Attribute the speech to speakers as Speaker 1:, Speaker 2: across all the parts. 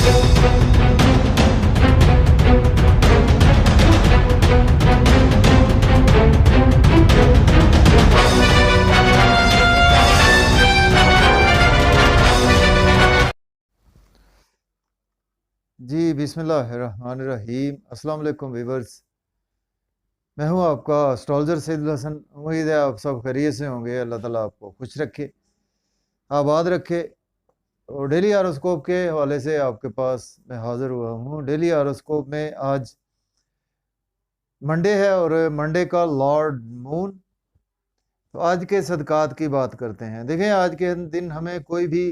Speaker 1: जी बिस्मिल्लाहिर्रहमानिर्रहीम। अस्सलाम वालेकुम वीवर्स, मैं हूं आपका एस्ट्रोलॉजर सैयद हसन। उम्मीद है आप सब खैरियत से होंगे। अल्लाह ताला आपको खुश रखे, आबाद रखे। और डेली हॉरोस्कोप के हवाले से आपके पास मैं हाज़िर हुआ हूं। डेली हॉरोस्कोप में आज मंडे है और मंडे का लॉर्ड मून। तो आज के सदकात की बात करते हैं। देखें, आज के दिन हमें कोई भी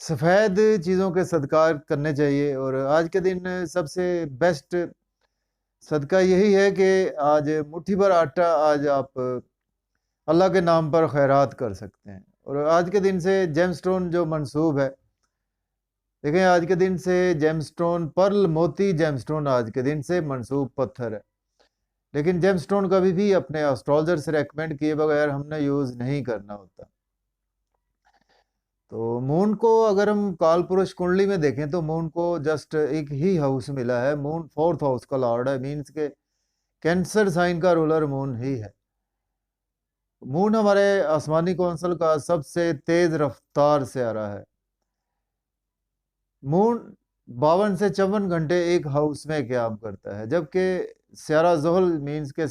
Speaker 1: सफ़ेद चीज़ों के सदक़ात करने चाहिए। और आज के दिन सबसे बेस्ट सदका यही है कि आज मुट्ठी भर आटा आज आप अल्लाह के नाम पर खैरात कर सकते हैं। और आज के दिन से जेमस्टोन जो मंसूब है, देखें आज के दिन से जेमस्टोन पर्ल मोती जेमस्टोन आज के दिन से मंसूब पत्थर है। लेकिन जेमस्टोन कभी भी अपने एस्ट्रोलॉजर से रेकमेंड किए बगैर हमने यूज़ नहीं करना होता। तो मून को अगर हम काल पुरुष कुंडली में देखें तो मून को जस्ट एक ही हाउस मिला है। मून फोर्थ हाउस का लॉर्ड है, मीन्स के कैंसर साइन का रूलर मून ही है। मून हमारे आसमानी कौंसल का सबसे तेज रफ्तार से आ रहा है। मून 52 से 54 घंटे एक हाउस में क्याम करता है, जबकि स्यारा ज़ोहल मीन्स के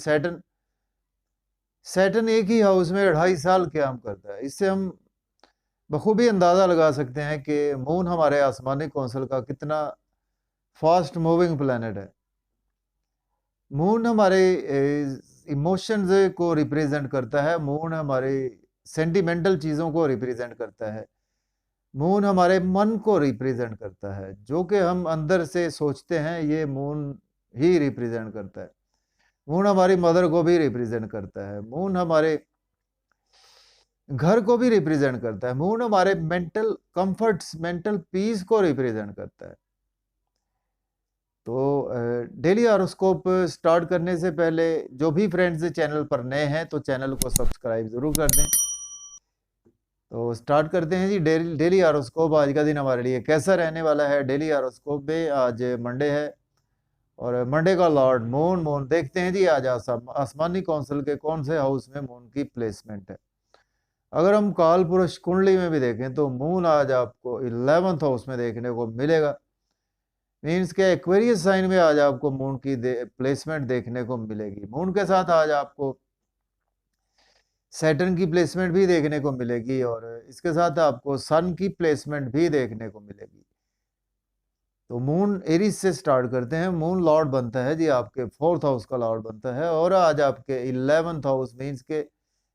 Speaker 1: सैटर्न एक ही हाउस में 2.5 साल क्याम करता है। इससे हम बखूबी अंदाज़ा लगा सकते हैं कि मून हमारे आसमानी कौंसल का कितना फास्ट मूविंग प्लैनेट है। मून हमारे इमोशंस को रिप्रेजेंट करता है। मून हमारे सेंटिमेंटल चीज़ों को रिप्रेजेंट करता है। मून हमारे मन को रिप्रेजेंट करता है। जो कि हम अंदर से सोचते हैं, ये मून ही रिप्रेजेंट करता है। मून हमारी मदर को भी रिप्रेजेंट करता है। मून हमारे घर को भी रिप्रेजेंट करता है। मून हमारे मेंटल कंफर्ट्स, मेंटल पीस को रिप्रेजेंट करता है। तो डेली हॉरोस्कोप स्टार्ट करने से पहले जो भी फ्रेंड्स चैनल पर नए हैं तो चैनल को सब्सक्राइब ज़रूर कर दें। तो स्टार्ट करते हैं जी डेली हॉरोस्कोप। आज का दिन हमारे लिए कैसा रहने वाला है। डेली हॉरोस्कोप में आज मंडे है और मंडे का लॉर्ड मून। मून देखते हैं जी आज आसमानी कौंसल के कौन से हाउस में मून की प्लेसमेंट है। अगर हम काल पुरुष कुंडली में भी देखें तो मून आज आपको 11th हाउस में देखने को मिलेगा। मीन्स के एक्वेरियस साइन में आज आपको मून की प्लेसमेंट देखने को मिलेगी। मून के साथ आज आपको सैटर्न की प्लेसमेंट भी देखने को मिलेगी और इसके साथ आपको सन की प्लेसमेंट भी देखने को मिलेगी। तो मून एरीज से स्टार्ट करते हैं। मून लॉर्ड बनता है जी आपके 4th हाउस का लॉर्ड बनता है और आज आपके 11th हाउस मीन्स के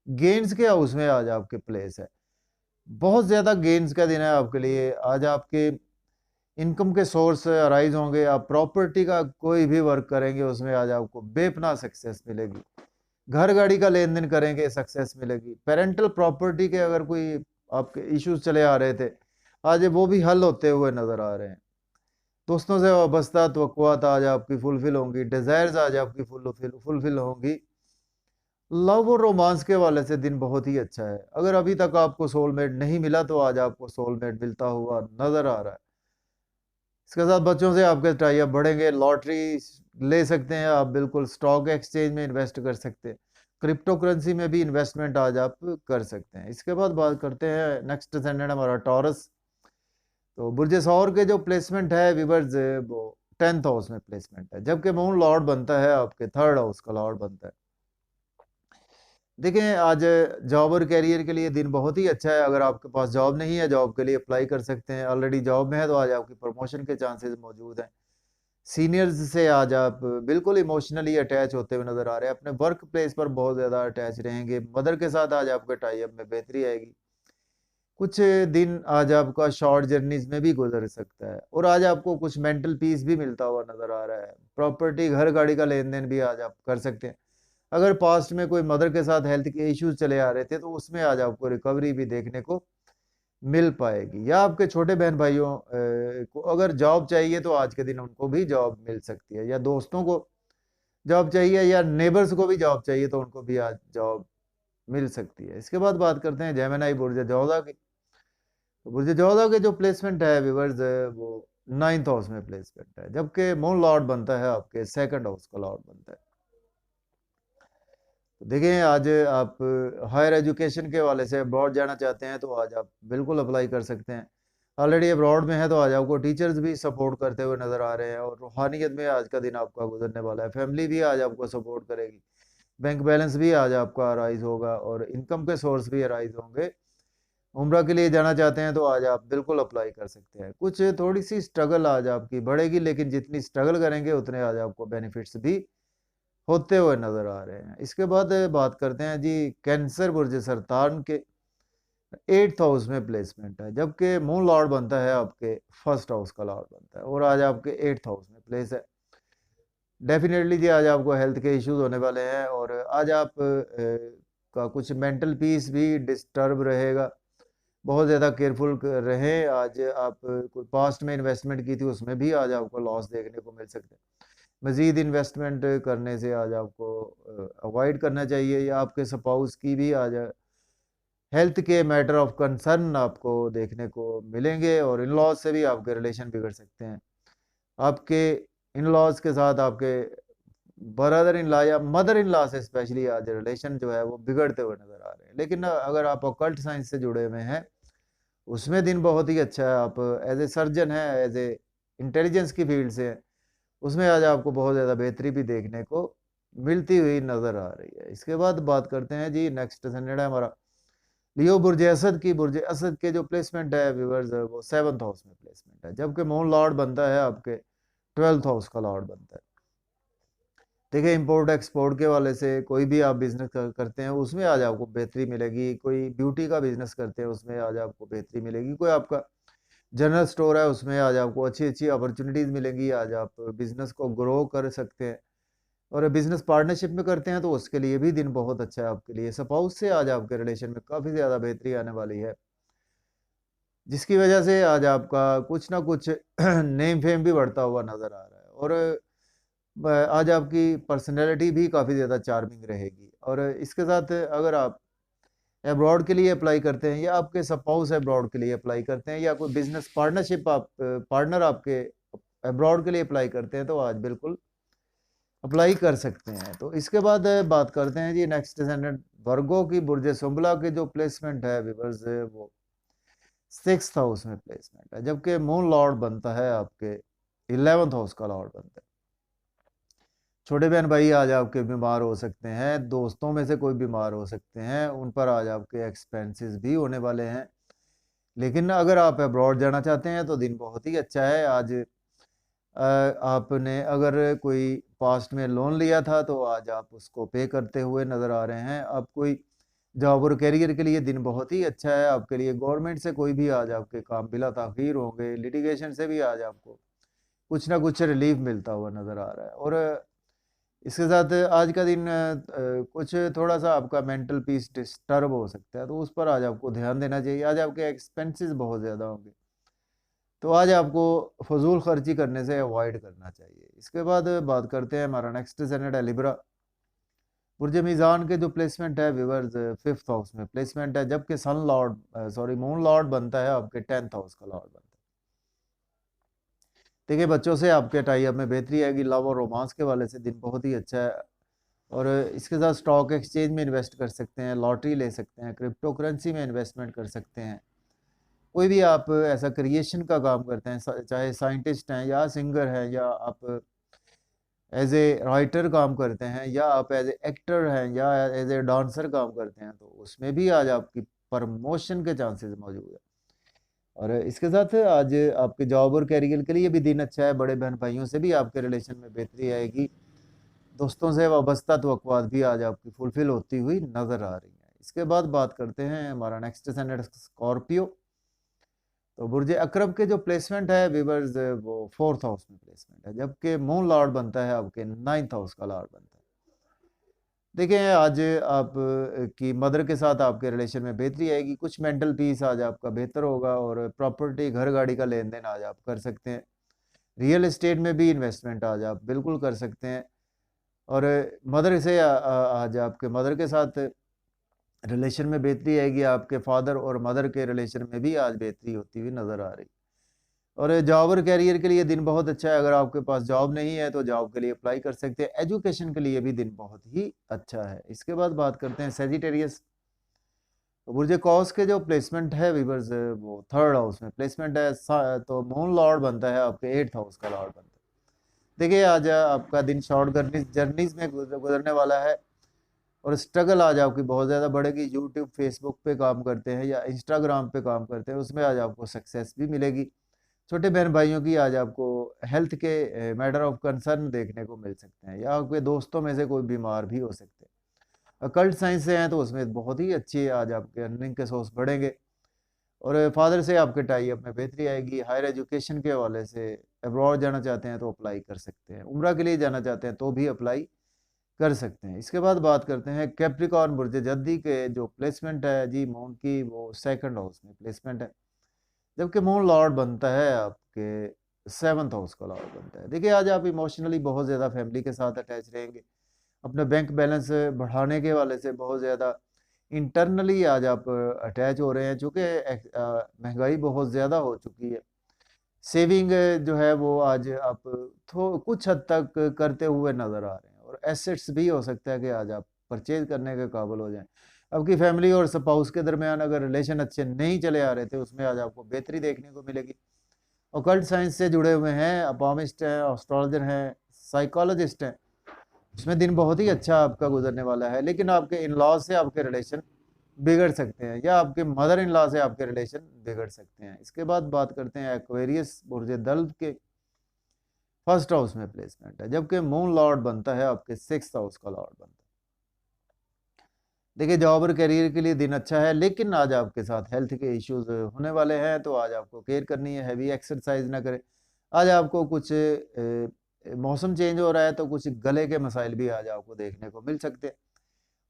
Speaker 1: गेन्स के हाउस में आज आपके प्लेस है। बहुत ज़्यादा गेन्स का दिन है आपके लिए। आज आपके इनकम के सोर्स अराइज होंगे। आप प्रॉपर्टी का कोई भी वर्क करेंगे उसमें आज आपको बेपनाह सक्सेस मिलेगी। घर गाड़ी का लेन देन करेंगे, सक्सेस मिलेगी। पेरेंटल प्रॉपर्टी के अगर कोई आपके इश्यूज चले आ रहे थे, आज वो भी हल होते हुए नज़र आ रहे हैं। दोस्तों से वाबस्ता तवक्कुआत आज आपकी फुलफिल होंगी। डिज़ायर्स आज आपकी फुलफिल होंगी। लव और रोमांस के वाले से दिन बहुत ही अच्छा है। अगर अभी तक आपको सोलमेट नहीं मिला तो आज आपको सोलमेट मिलता हुआ नज़र आ रहा है। इसके साथ बच्चों से आपके टाई अप बढ़ेंगे। लॉटरी ले सकते हैं आप, बिल्कुल स्टॉक एक्सचेंज में इन्वेस्ट कर सकते हैं। क्रिप्टो करेंसी में भी इन्वेस्टमेंट आज आप कर सकते हैं। इसके बाद बात करते हैं नेक्स्ट असेंडेंट हमारा टॉरस। तो बुर्ज सौर के जो प्लेसमेंट है विवर्स, वो 10th हाउस में प्लेसमेंट है, जबकि मून लॉर्ड बनता है आपके 3rd हाउस का लॉर्ड बनता है। देखें, आज जॉब और कैरियर के लिए दिन बहुत ही अच्छा है। अगर आपके पास जॉब नहीं है, जॉब के लिए अप्लाई कर सकते हैं। ऑलरेडी जॉब में है तो आज आपकी प्रमोशन के चांसेस मौजूद हैं। सीनियर्स से आज आप बिल्कुल इमोशनली अटैच होते हुए नज़र आ रहे हैं। अपने वर्क प्लेस पर बहुत ज़्यादा अटैच रहेंगे। मदर के साथ आज आपके टाई अप में बेहतरी आएगी। कुछ दिन आज आपका शॉर्ट जर्नीज में भी गुजर सकता है और आज आपको कुछ मेंटल पीस भी मिलता हुआ नज़र आ रहा है। प्रॉपर्टी, घर गाड़ी का लेन देन भी आज आप कर सकते हैं। अगर पास्ट में कोई मदर के साथ हेल्थ के इश्यूज चले आ रहे थे तो उसमें आज आपको रिकवरी भी देखने को मिल पाएगी। या आपके छोटे बहन भाइयों को अगर जॉब चाहिए तो आज के दिन उनको भी जॉब मिल सकती है। या दोस्तों को जॉब चाहिए या नेबर्स को भी जॉब चाहिए तो उनको भी आज जॉब मिल सकती है। इसके बाद बात करते हैं जेमिनी बुर्ज जोधा की। तो बुर्ज जोधा के जो प्लेसमेंट है व्यूअर्स, वो नाइन्थ हाउस में प्लेसमेंट है, जबकि मून लॉर्ड बनता है आपके सेकंड हाउस का लॉर्ड बनता है। तो देखें, आज आप हायर एजुकेशन के हवाले से अब्रॉड जाना चाहते हैं तो आज आप बिल्कुल अप्लाई कर सकते हैं। ऑलरेडी अब्रॉड में है तो आज आपको टीचर्स भी सपोर्ट करते हुए नज़र आ रहे हैं, और रूहानियत में आज का दिन आपका गुजरने वाला है। फैमिली भी आज आपको सपोर्ट करेगी, बैंक बैलेंस भी आज आपका अराइज होगा, और इनकम के सोर्स भी अराइज होंगे। उम्रा के लिए जाना चाहते हैं तो आज आप बिल्कुल अप्लाई कर सकते हैं। कुछ थोड़ी सी स्ट्रगल आज आपकी बढ़ेगी, लेकिन जितनी स्ट्रगल करेंगे उतने आज आपको बेनिफिट्स भी होते हुए नजर आ रहे हैं। इसके बाद बात करते हैं जी, कैंसर बुर्ज सरतान के 8th हाउस में प्लेसमेंट है, जबकि मून लॉर्ड बनता है आपके फर्स्ट हाउस का लॉर्ड बनता है, और आज आपके 8th हाउस में प्लेस है। डेफिनेटली जी आज आपको हेल्थ के इश्यूज होने वाले हैं, और आज आप का कुछ मेंटल पीस भी डिस्टर्ब रहेगा। बहुत ज़्यादा केयरफुल रहें। आज आप कोई पास्ट में इन्वेस्टमेंट की थी उसमें भी आज आपको लॉस देखने को मिल सकता है। मज़ीद इन्वेस्टमेंट करने से आज आपको अवॉइड करना चाहिए, या आपके स्पाउस की भी आज हेल्थ के मैटर ऑफ कंसर्न आपको देखने को मिलेंगे, और इन लॉज से भी आपके रिलेशन बिगड़ सकते हैं। आपके इन लॉज के साथ आपके ब्रदर इन लॉ या मदर इन लॉ से स्पेशली आज रिलेशन जो है वो बिगड़ते हुए नज़र आ रहे हैं। लेकिन अगर आप ऑकल्ट साइंस से जुड़े हुए हैं उसमें दिन बहुत ही अच्छा है। आप एज ए सर्जन है, एज ए इंटेलिजेंस की फील्ड से है, उसमें आज आपको बहुत ज़्यादा बेहतरी भी देखने को मिलती हुई नज़र आ रही है। इसके बाद बात करते हैं जी, नेक्स्ट सन्नेट है हमारा लियो बुर्ज असद की। बुर्ज असद के जो प्लेसमेंट है व्यूअर्स, वो 7th हाउस में प्लेसमेंट है, जबकि मून लॉर्ड बनता है आपके 12th हाउस का लॉर्ड बनता है। देखिए, इंपोर्ट एक्सपोर्ट के वाले से कोई भी आप बिजनेस करते हैं उसमें आज आपको बेहतरी मिलेगी। कोई ब्यूटी का बिजनेस करते हैं उसमें आज आपको बेहतरी मिलेगी। कोई आपका जनरल स्टोर है उसमें आज आपको अच्छी अच्छी अपॉर्चुनिटीज़ मिलेंगी। आज आप बिजनेस को ग्रो कर सकते हैं, और बिजनेस पार्टनरशिप में करते हैं तो उसके लिए भी दिन बहुत अच्छा है आपके लिए। स्पाउस से आज आपके रिलेशन में काफ़ी ज़्यादा बेहतरी आने वाली है, जिसकी वजह से आज आपका कुछ ना कुछ नेम फेम भी बढ़ता हुआ नज़र आ रहा है, और आज आपकी पर्सनैलिटी भी काफ़ी ज़्यादा चार्मिंग रहेगी। और इसके साथ अगर आप अब्रॉड के लिए अप्लाई करते हैं, या आपके स्पाउस अब्रॉड के लिए अप्लाई करते हैं, या कोई बिजनेस पार्टनरशिप आप पार्टनर आपके अब्रॉड के लिए अप्लाई करते हैं, तो आज बिल्कुल अप्लाई कर सकते हैं। तो इसके बाद बात करते हैं जी, नेक्स्ट स्टैंडर्ड वर्गो की। बुर्ज सुंबला के जो प्लेसमेंट है व्यूअर्स, वो 6th हाउस में प्लेसमेंट है, जबकि मून लॉर्ड बनता है आपके 11th हाउस का लॉर्ड बनता है। छोटे बहन भाई आज आपके बीमार हो सकते हैं, दोस्तों में से कोई बीमार हो सकते हैं, उन पर आज आपके एक्सपेंसेस भी होने वाले हैं। लेकिन अगर आप अब्रॉड जाना चाहते हैं तो दिन बहुत ही अच्छा है। आज आपने अगर कोई पास्ट में लोन लिया था तो आज आप उसको पे करते हुए नज़र आ रहे हैं। अब कोई जॉब और करियर के लिए दिन बहुत ही अच्छा है आपके लिए। गवर्नमेंट से कोई भी आज आपके काम बिला ताख़ीर होंगे, लिटिगेशन से भी आज आपको कुछ ना कुछ रिलीफ मिलता हुआ नज़र आ रहा है। और इसके साथ आज का दिन कुछ थोड़ा-सा आपका मेंटल पीस डिस्टर्ब हो सकता है, तो उस पर आज आपको ध्यान देना चाहिए। आज आपके एक्सपेंसेस बहुत ज़्यादा होंगे, तो आज आपको फ़ज़ूल ख़र्ची करने से अवॉइड करना चाहिए। इसके बाद बात करते हैं, हमारा नेक्स्ट प्लैनेट है लिब्रा। बुर्ज मीज़ान के जो प्लेसमेंट है व्यूअर्स, 5th हाउस में प्लेसमेंट है, जबकि मून लॉर्ड बनता है आपके 10th हाउस का लॉर्ड बनता है। देखिए, बच्चों से आपके टाई अप में बेहतरी आएगी। लव और रोमांस के वाले से दिन बहुत ही अच्छा है, और इसके साथ स्टॉक एक्सचेंज में इन्वेस्ट कर सकते हैं, लॉटरी ले सकते हैं, क्रिप्टो करेंसी में इन्वेस्टमेंट कर सकते हैं। कोई भी आप ऐसा क्रिएशन का काम करते हैं, चाहे साइंटिस्ट हैं या सिंगर हैं, या आप एज ए राइटर काम करते हैं, या आप एज ए एक्टर हैं, या एज ए डांसर काम करते हैं, तो उसमें भी आज आपकी प्रमोशन के चांसेस मौजूद है। और इसके साथ आज आपके जॉब और कैरियर के लिए भी दिन अच्छा है। बड़े बहन भाइयों से भी आपके रिलेशन में बेहतरी आएगी। दोस्तों से वाबस्ता तवक्कुआत भी आज आपकी फुलफिल होती हुई नज़र आ रही है। इसके बाद बात करते हैं, हमारा नेक्स्ट प्लैनेट स्कॉर्पियो। तो बुर्ज अकरब के जो प्लेसमेंट है व्यूअर्स, वो 4th हाउस में प्लेसमेंट है, जबकि मून लॉर्ड बनता है आपके 9th हाउस का लॉर्ड बनता है। देखिए, आज आप की मदर के साथ आपके रिलेशन में बेहतरी आएगी। कुछ मेंटल पीस आज आपका बेहतर होगा, और प्रॉपर्टी घर गाड़ी का लेन देन आज आप कर सकते हैं। रियल एस्टेट में भी इन्वेस्टमेंट आज आप बिल्कुल कर सकते हैं। और मदर से आज आपके मदर के साथ रिलेशन में बेहतरी आएगी। आपके फादर और मदर के रिलेशन में भी आज बेहतरी होती हुई नज़र आ रही। और जॉब और कैरियर के लिए दिन बहुत अच्छा है। अगर आपके पास जॉब नहीं है तो जॉब के लिए अप्लाई कर सकते हैं। एजुकेशन के लिए भी दिन बहुत ही अच्छा है। इसके बाद बात करते हैं सेजिटेरियस। बुर्ज कॉस के जो प्लेसमेंट है वीवर्स, वो थर्ड हाउस में प्लेसमेंट है। तो मून लॉर्ड बनता है आपके 8th हाउस का लॉर्ड बनता है। देखिए आज आपका दिन शॉर्ट जर्नीज में गुजरने वाला है और स्ट्रगल आज आपकी बहुत ज़्यादा बढ़ेगी। यूट्यूब फेसबुक पे काम करते हैं या इंस्टाग्राम पे काम करते हैं, उसमें आज आपको सक्सेस भी मिलेगी। छोटे बहन भाइयों की आज आपको हेल्थ के मैटर ऑफ कंसर्न देखने को मिल सकते हैं, या आपके दोस्तों में से कोई बीमार भी हो सकते हैं। अकल्ट साइंस से हैं तो उसमें बहुत ही अच्छी आज आपके अर्निंग के सोर्स बढ़ेंगे और फादर से आपके टाई अप में बेहतरी आएगी। हायर एजुकेशन के हवाले से अब्रॉड जाना चाहते हैं तो अप्लाई कर सकते हैं। उम्रा के लिए जाना चाहते हैं तो भी अप्लाई कर सकते हैं। इसके बाद बात करते हैं कैप्रिकॉर्न बुर्ज जद्दी के जो प्लेसमेंट है जी मून की, वो 2nd हाउस में प्लेसमेंट है, जबकि मून लॉर्ड बनता है आपके 7th हाउस का लॉर्ड बनता है। देखिए आज आप इमोशनली बहुत ज़्यादा फैमिली के साथ अटैच रहेंगे। अपना बैंक बैलेंस बढ़ाने के वाले से बहुत ज़्यादा इंटरनली आज आप अटैच हो रहे हैं, चूँकि महंगाई बहुत ज़्यादा हो चुकी है। सेविंग जो है वो आज आप कुछ हद तक करते हुए नज़र आ रहे हैं और एसेट्स भी हो सकता है कि आज आप परचेज करने के काबिल हो जाएं। आपकी फैमिली और स्पाउस के दरमियान अगर रिलेशन अच्छे नहीं चले आ रहे थे, उसमें आज आपको बेहतरी देखने को मिलेगी। ऑकल्ट साइंस से जुड़े हुए हैं, अपामिस्ट हैं, एस्ट्रोलॉजर हैं, साइकोलॉजिस्ट हैं, उसमें दिन बहुत ही अच्छा आपका गुजरने वाला है। लेकिन आपके इन लॉज से आपके रिलेशन बिगड़ सकते हैं या आपके मदर इन लॉ से आपके रिलेशन बिगड़ सकते हैं। इसके बाद बात करते हैं एक्वेरियस बुर्ज दल्व के 1st हाउस में प्लेसमेंट है, जबकि मून लॉर्ड बनता है आपके 6th हाउस का लॉर्ड बनता है। देखिए जॉब और करियर के लिए दिन अच्छा है, लेकिन आज आपके साथ हेल्थ के इश्यूज होने वाले हैं, तो आज आपको केयर करनी है। हैवी एक्सरसाइज ना करें। आज आपको कुछ मौसम चेंज हो रहा है तो कुछ गले के मसाइल भी आज आपको देखने को मिल सकते हैं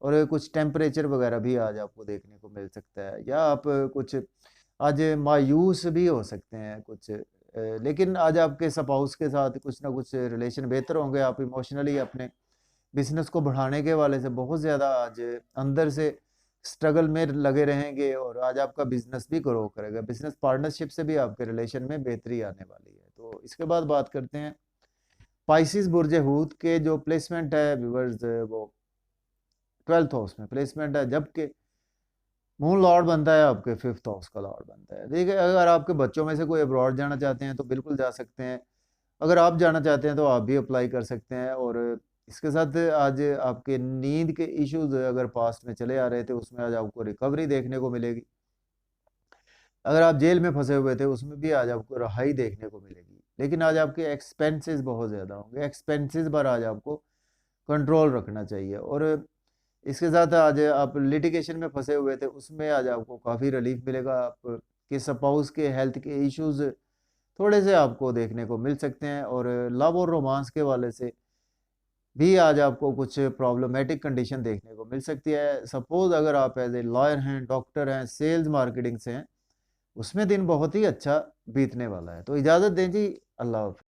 Speaker 1: और कुछ टेम्परेचर वगैरह भी आज आपको देखने को मिल सकता है, या आप कुछ आज मायूस भी हो सकते हैं कुछ। लेकिन आज आपके स्पाउस के साथ कुछ ना कुछ रिलेशन बेहतर होंगे। आप इमोशनली अपने बिजनेस को बढ़ाने के वाले से बहुत ज़्यादा आज अंदर से स्ट्रगल में लगे रहेंगे और आज आपका बिजनेस भी ग्रो करेगा। बिजनेस पार्टनरशिप से भी आपके रिलेशन में बेहतरी आने वाली है। तो इसके बाद बात करते हैं पाइसिस बुर्ज हूत के जो प्लेसमेंट है व्यूअर्स, वो 12th हाउस में प्लेसमेंट है, जबकि मून लॉर्ड बनता है आपके 5th हाउस का लॉर्ड बनता है। देखिए अगर आपके बच्चों में से कोई अब्रॉड जाना चाहते हैं तो बिल्कुल जा सकते हैं। अगर आप जाना चाहते हैं तो आप भी अप्लाई कर सकते हैं। और इसके साथ आज आपके नींद के इश्यूज अगर पास्ट में चले आ रहे थे, उसमें आज आपको रिकवरी देखने को मिलेगी। अगर आप जेल में फंसे हुए थे, उसमें भी आज आपको रहाई देखने को मिलेगी। लेकिन आज आपके एक्सपेंसेस बहुत ज़्यादा होंगे। एक्सपेंसेस पर आज आपको कंट्रोल रखना चाहिए। और इसके साथ आज आप लिटिगेशन में फंसे हुए थे, उसमें आज आपको काफ़ी रिलीफ मिलेगा। आपके स्पाउस के हेल्थ के इश्यूज थोड़े से आपको देखने को मिल सकते हैं और लव और रोमांस के वाले से भी आज आपको कुछ प्रॉब्लमेटिक कंडीशन देखने को मिल सकती है। सपोज अगर आप एज ए लॉयर हैं, डॉक्टर हैं, सेल्स मार्केटिंग से हैं, उसमें दिन बहुत ही अच्छा बीतने वाला है। तो इजाज़त दें जी, अल्लाह हाफ़िज़।